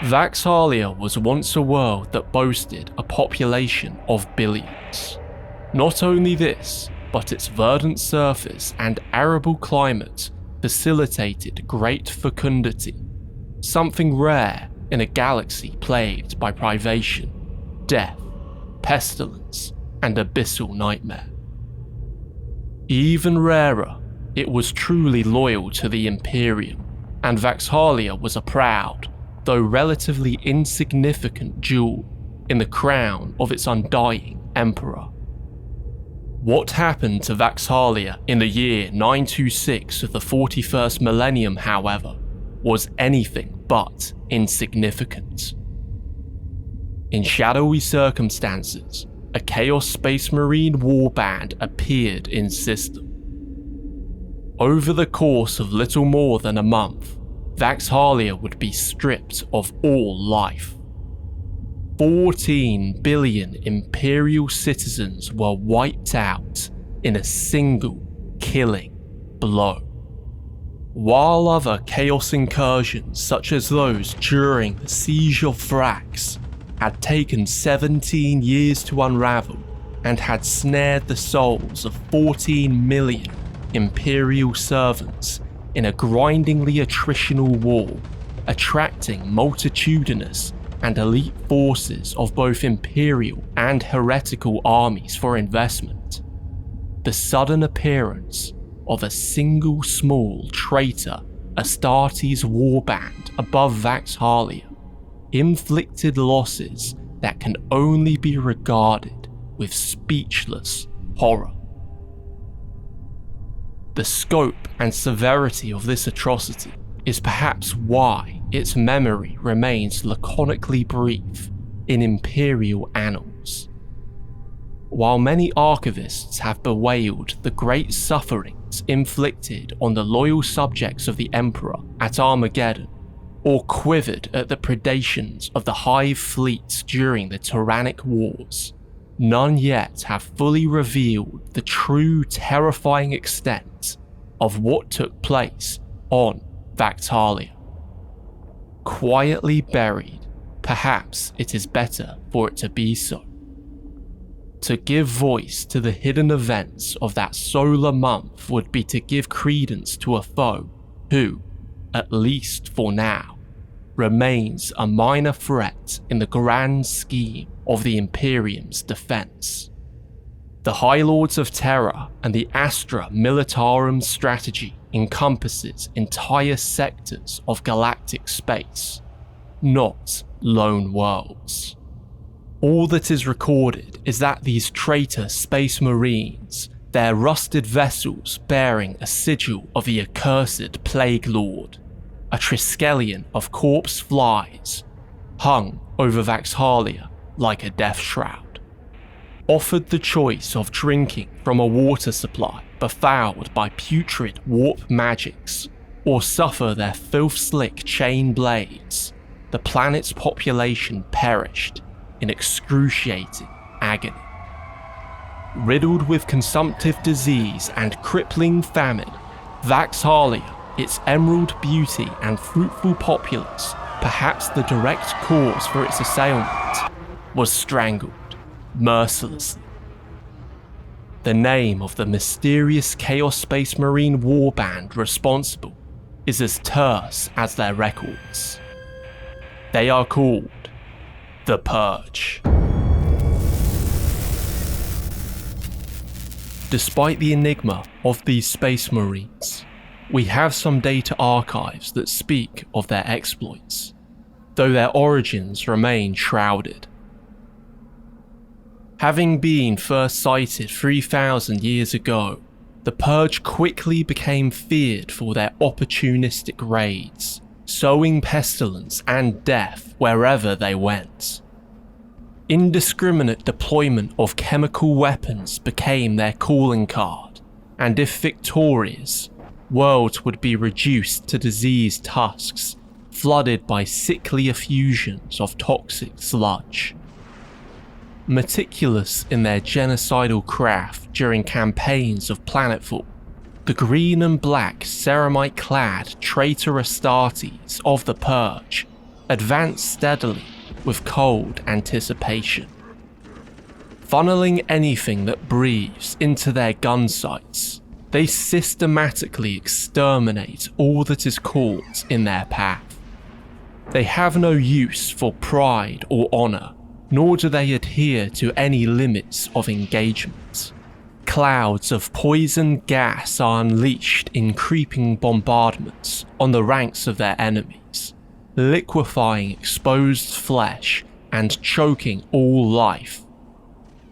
Vaxhallia was once a world that boasted a population of billions. Not only this, but its verdant surface and arable climate facilitated great fecundity, something rare in a galaxy plagued by privation, death, pestilence, and abyssal nightmare. Even rarer, it was truly loyal to the Imperium, and Vaxhallia was a proud, though relatively insignificant jewel in the crown of its undying emperor. What happened to Vaxhallia in the year 926 of the 41st millennium, however, was anything but insignificant. In shadowy circumstances, a Chaos Space Marine warband appeared in system. Over the course of little more than a month, Vaxhallia would be stripped of all life. 14 billion Imperial citizens were wiped out in a single killing blow. While other chaos incursions such as those during the Siege of Thrax had taken 17 years to unravel and had snared the souls of 14 million Imperial servants in a grindingly attritional war, attracting multitudinous and elite forces of both Imperial and heretical armies for investment, the sudden appearance of a single small traitor Astartes warband above Vaxhallia inflicted losses that can only be regarded with speechless horror. The scope and severity of this atrocity is perhaps why its memory remains laconically brief in Imperial annals. While many archivists have bewailed the great sufferings inflicted on the loyal subjects of the Emperor at Armageddon, or quivered at the predations of the Hive fleets during the tyrannic wars, none yet have fully revealed the true terrifying extent of what took place on Vaxhallia. Quietly buried, perhaps it is better for it to be so. To give voice to the hidden events of that solar month would be to give credence to a foe who, at least for now, remains a minor threat in the grand scheme of the Imperium's defense. The High Lords of Terror and the Astra Militarum strategy encompasses entire sectors of galactic space, not lone worlds. All that is recorded is that these traitor space marines, their rusted vessels bearing a sigil of the accursed Plague Lord, a Triskelion of corpse flies, hung over Vaxhallia like a death shroud, offered the choice of drinking from a water supply befouled by putrid warp magics, or suffer their filth-slick chain blades, the planet's population perished in excruciating agony. Riddled with consumptive disease and crippling famine, Vaxhallia, its emerald beauty and fruitful populace, perhaps the direct cause for its assailant, was strangled mercilessly. The name of the mysterious Chaos Space Marine warband responsible is as terse as their records. They are called the Purge. Despite the enigma of these space marines, we have some data archives that speak of their exploits, though their origins remain shrouded. Having been first sighted 3,000 years ago, the Purge quickly became feared for their opportunistic raids, sowing pestilence and death wherever they went. Indiscriminate deployment of chemical weapons became their calling card, and if victorious, worlds would be reduced to diseased husks, flooded by sickly effusions of toxic sludge. Meticulous in their genocidal craft during campaigns of planetfall, the green and black ceramite-clad traitor Astartes of the Purge advance steadily with cold anticipation. Funneling anything that breathes into their gun sights, they systematically exterminate all that is caught in their path. They have no use for pride or honour, nor do they adhere to any limits of engagement. Clouds of poison gas are unleashed in creeping bombardments on the ranks of their enemies, liquefying exposed flesh and choking all life.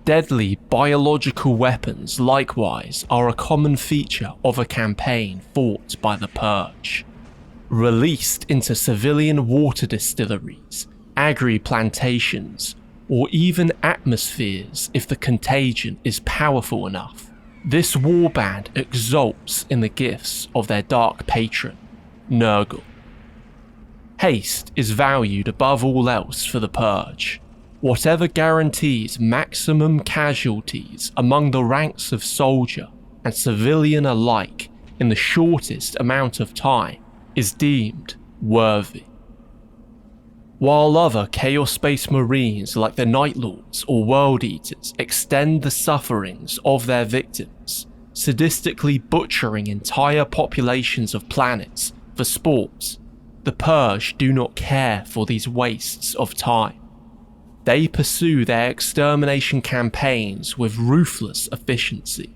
Deadly biological weapons, likewise, are a common feature of a campaign fought by the Purge. Released into civilian water distilleries, agri-plantations, or even atmospheres if the contagion is powerful enough, this warband exults in the gifts of their dark patron, Nurgle. Haste is valued above all else for the Purge. Whatever guarantees maximum casualties among the ranks of soldier and civilian alike in the shortest amount of time is deemed worthy. While other Chaos Space Marines like the Night Lords or World Eaters extend the sufferings of their victims, sadistically butchering entire populations of planets for sport, the Purge do not care for these wastes of time. They pursue their extermination campaigns with ruthless efficiency.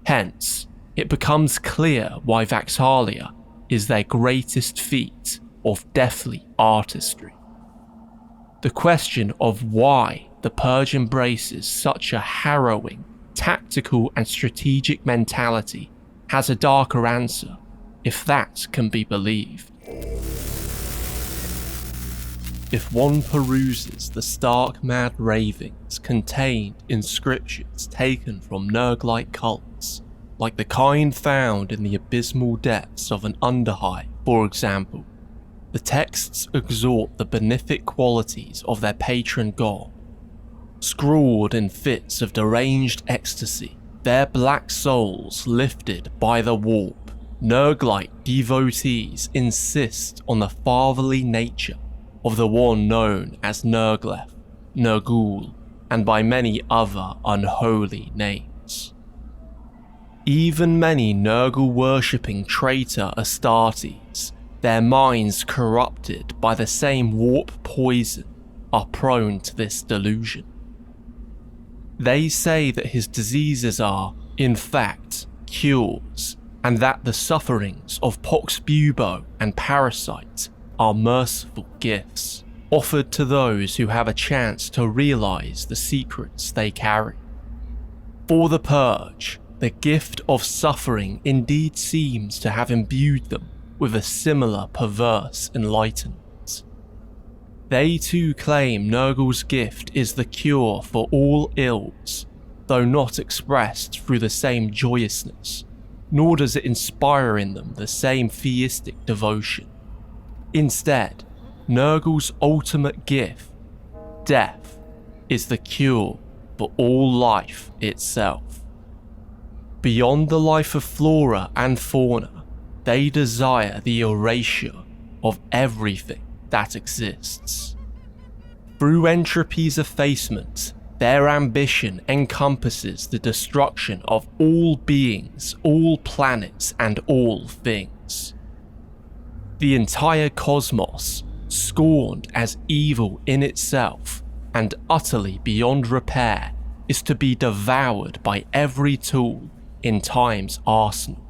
Hence, it becomes clear why Vaxhallia is their greatest feat of deathly artistry. The question of why the Purge embraces such a harrowing, tactical and strategic mentality has a darker answer, if that can be believed. If one peruses the stark mad ravings contained in scriptures taken from Nurgle-like cults, like the kind found in the abysmal depths of an underhive, for example, the texts exhort the benefic qualities of their patron god. Scrawled in fits of deranged ecstasy, their black souls lifted by the warp, Nurgle-like devotees insist on the fatherly nature of the one known as Nurglef, Nurgle, and by many other unholy names. Even many Nurgle-worshipping traitor Astartes, their minds corrupted by the same warp poison, are prone to this delusion. They say that his diseases are, in fact, cures, and that the sufferings of Pox Bubo and Parasite are merciful gifts, offered to those who have a chance to realize the secrets they carry. For the Purge, the gift of suffering indeed seems to have imbued them with a similar perverse enlightenment. They too claim Nurgle's gift is the cure for all ills, though not expressed through the same joyousness, nor does it inspire in them the same theistic devotion. Instead, Nurgle's ultimate gift, death, is the cure for all life itself. Beyond the life of flora and fauna, they desire the erasure of everything that exists. Through entropy's effacement, their ambition encompasses the destruction of all beings, all planets, and all things. The entire cosmos, scorned as evil in itself and utterly beyond repair, is to be devoured by every tool in time's arsenal,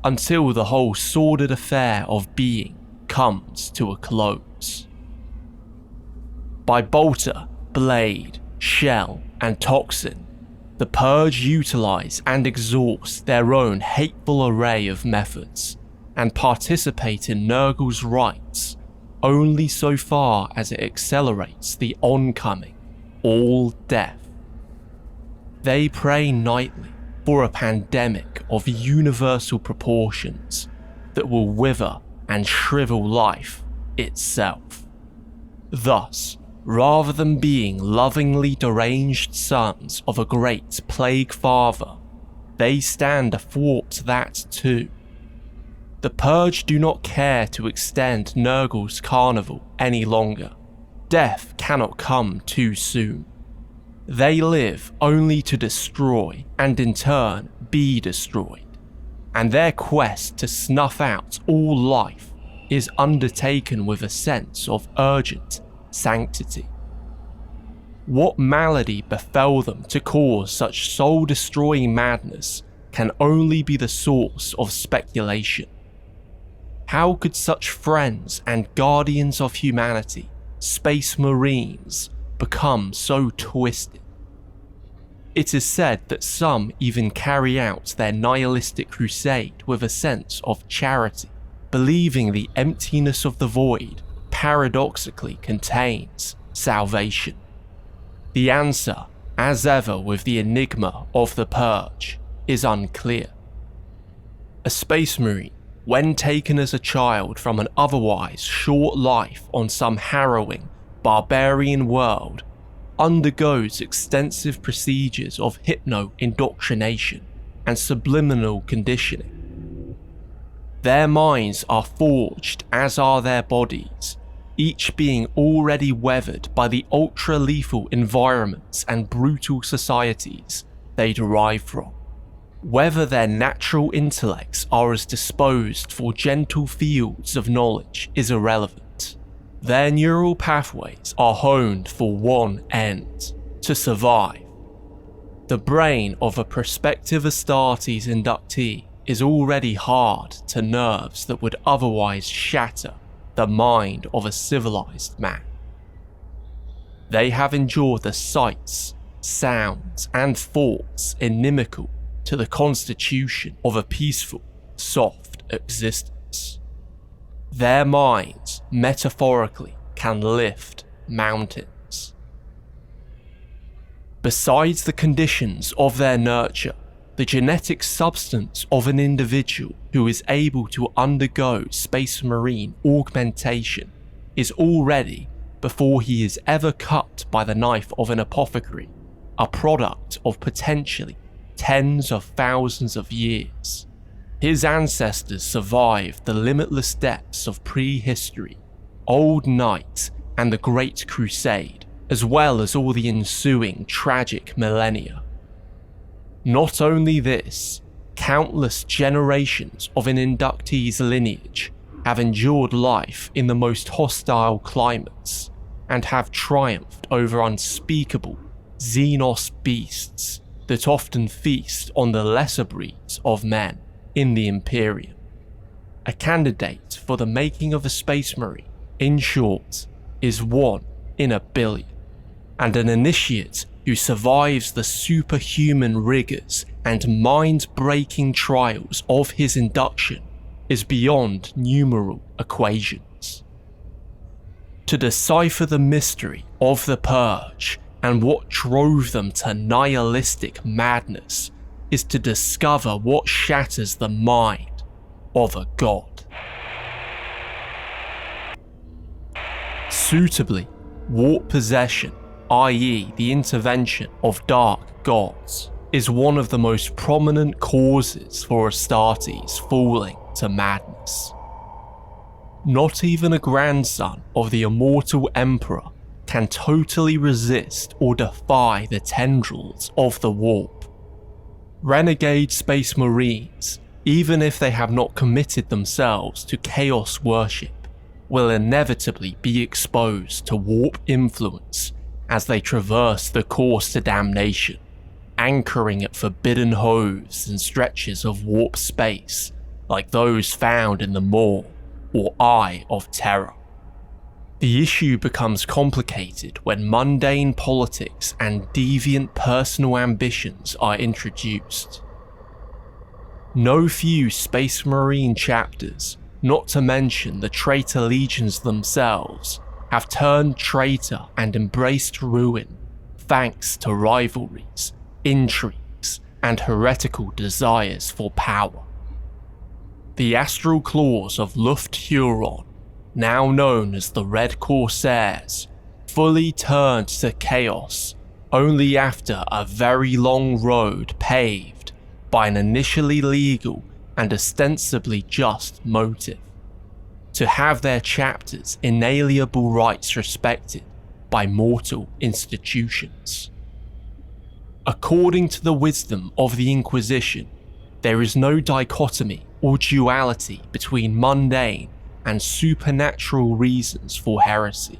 until the whole sordid affair of being comes to a close. By bolter, blade, shell, and toxin, the Purge utilize and exhaust their own hateful array of methods, and participate in Nurgle's rites only so far as it accelerates the oncoming all death. They pray nightly for a pandemic of universal proportions that will wither and shrivel life itself. Thus, rather than being lovingly deranged sons of a great plague father, they stand athwart that too. The Purge do not care to extend Nurgle's carnival any longer. Death cannot come too soon. They live only to destroy and in turn be destroyed, and their quest to snuff out all life is undertaken with a sense of urgent sanctity. What malady befell them to cause such soul-destroying madness can only be the source of speculation. How could such friends and guardians of humanity, Space Marines, become so twisted? It is said that some even carry out their nihilistic crusade with a sense of charity, believing the emptiness of the void paradoxically contains salvation. The answer, as ever with the enigma of the Purge, is unclear. A Space Marine, when taken as a child from an otherwise short life on some harrowing, barbarian world, undergoes extensive procedures of hypno-indoctrination and subliminal conditioning. Their minds are forged as are their bodies, each being already weathered by the ultra-lethal environments and brutal societies they derive from. Whether their natural intellects are as disposed for gentle fields of knowledge is irrelevant. Their neural pathways are honed for one end: to survive. The brain of a prospective Astartes inductee is already hard to nerves that would otherwise shatter the mind of a civilized man. They have endured the sights, sounds, and thoughts inimical to the constitution of a peaceful, soft existence. Their minds, metaphorically, can lift mountains. Besides the conditions of their nurture, the genetic substance of an individual who is able to undergo Space Marine augmentation is already, before he is ever cut by the knife of an apothecary, a product of potentially tens of thousands of years. His ancestors survived the limitless depths of prehistory, Old Night, and the Great Crusade, as well as all the ensuing tragic millennia. Not only this, countless generations of an inductee's lineage have endured life in the most hostile climates and have triumphed over unspeakable xenos beasts that often feast on the lesser breeds of men in the Imperium. A candidate for the making of a Space Marine, in short, is 1 in a billion, and an initiate who survives the superhuman rigors and mind-breaking trials of his induction is beyond numeral equations. To decipher the mystery of the Purge and what drove them to nihilistic madness is to discover what shatters the mind of a god. Suitably, warp possession, i.e. the intervention of dark gods, is one of the most prominent causes for Astartes falling to madness. Not even a grandson of the immortal emperor can totally resist or defy the tendrils of the warp. Renegade Space Marines, even if they have not committed themselves to chaos worship, will inevitably be exposed to warp influence as they traverse the course to damnation, anchoring at forbidden hoves and stretches of warp space like those found in the Maw or Eye of Terror. The issue becomes complicated when mundane politics and deviant personal ambitions are introduced. No few Space Marine chapters, not to mention the traitor legions themselves, have turned traitor and embraced ruin thanks to rivalries, intrigues, and heretical desires for power. The astral claws of Luft Huron, now known as the Red Corsairs, fully turned to chaos only after a very long road paved by an initially legal and ostensibly just motive: to have their chapters' inalienable rights respected by mortal institutions. According to the wisdom of the Inquisition, there is no dichotomy or duality between mundane and supernatural reasons for heresy.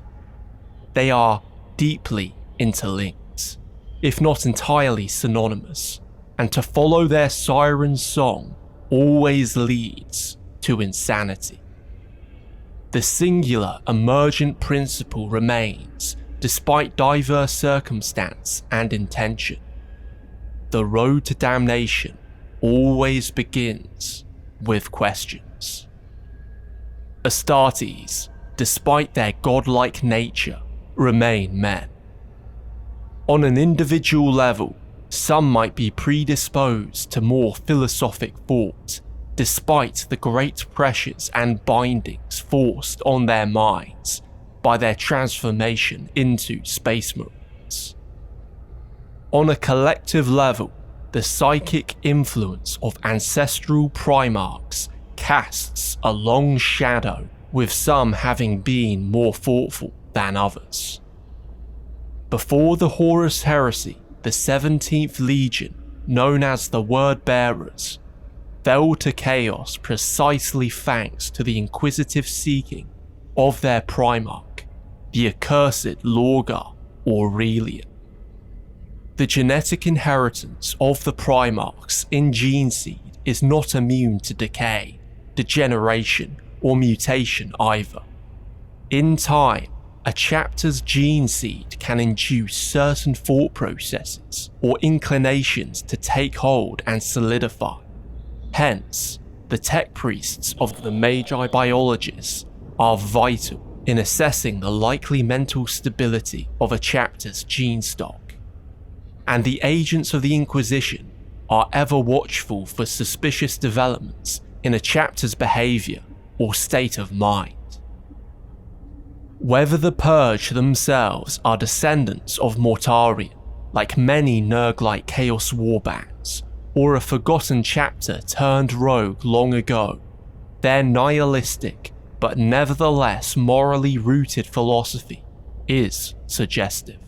They are deeply interlinked, if not entirely synonymous, and to follow their siren song always leads to insanity. The singular emergent principle remains despite diverse circumstance and intention. The road to damnation always begins with questions. Astartes, despite their godlike nature, remain men. On an individual level, some might be predisposed to more philosophic thought, despite the great pressures and bindings forced on their minds by their transformation into Space Marines. On a collective level, the psychic influence of ancestral primarchs casts a long shadow, with some having been more thoughtful than others. Before the Horus Heresy, the 17th Legion, known as the Word Bearers, fell to chaos precisely thanks to the inquisitive seeking of their primarch, the accursed Lorgar Aurelian. The genetic inheritance of the primarchs in gene seed is not immune to decay, degeneration, or mutation either. In time, a chapter's gene seed can induce certain thought processes or inclinations to take hold and solidify. Hence, the tech priests of the Magi biologists are vital in assessing the likely mental stability of a chapter's gene stock. And the agents of the Inquisition are ever watchful for suspicious developments in a chapter's behaviour or state of mind. Whether the Purge themselves are descendants of Mortarion, like many Nurgle-like Chaos warbands, or a forgotten chapter turned rogue long ago, their nihilistic but nevertheless morally rooted philosophy is suggestive.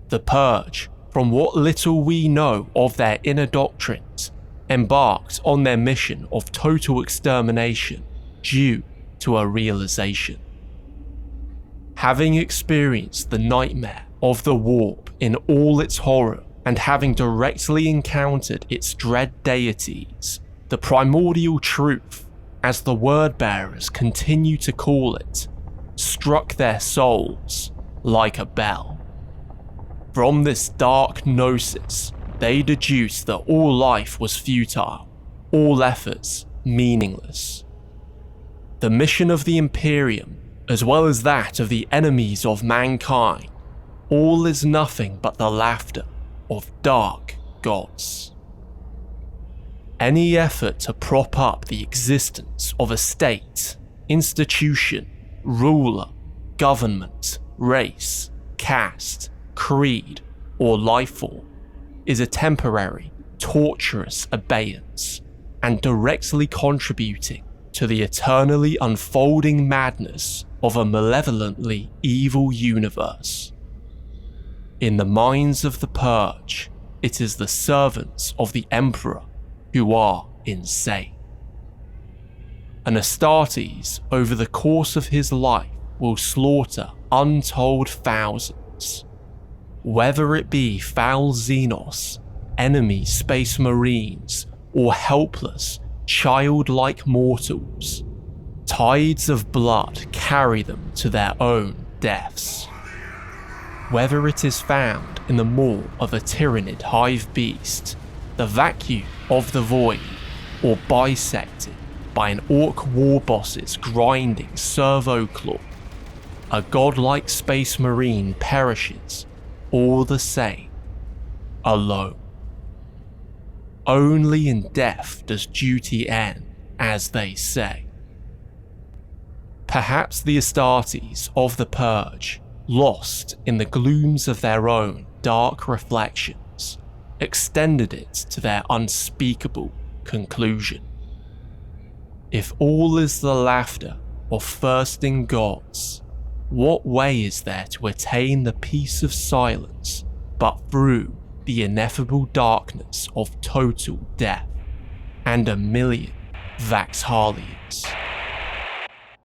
The Purge, from what little we know of their inner doctrines, embarked on their mission of total extermination due to a realization. Having experienced the nightmare of the warp in all its horror and having directly encountered its dread deities, the primordial truth, as the word bearers continue to call it, struck their souls like a bell. From this dark gnosis, they deduced that all life was futile, all efforts meaningless. The mission of the Imperium, as well as that of the enemies of mankind, all is nothing but the laughter of dark gods. Any effort to prop up the existence of a state, institution, ruler, government, race, caste, creed, or lifeform is a temporary, torturous abeyance, and directly contributing to the eternally unfolding madness of a malevolently evil universe. In the minds of the Purge, it is the servants of the Emperor who are insane. And Astartes, over the course of his life, will slaughter untold thousands. Whether it be foul Xenos, enemy Space Marines, or helpless, childlike mortals, tides of blood carry them to their own deaths. Whether it is found in the maw of a tyrannid hive beast, the vacuum of the void, or bisected by an orc war boss's grinding servo claw, a godlike Space Marine perishes all the same, alone. Only in death does duty end, as they say. Perhaps the Astartes of the Purge, lost in the glooms of their own dark reflections, extended it to their unspeakable conclusion. If all is the laughter of thirsting gods, what way is there to attain the peace of silence but through the ineffable darkness of total death and a million Vaxhallians?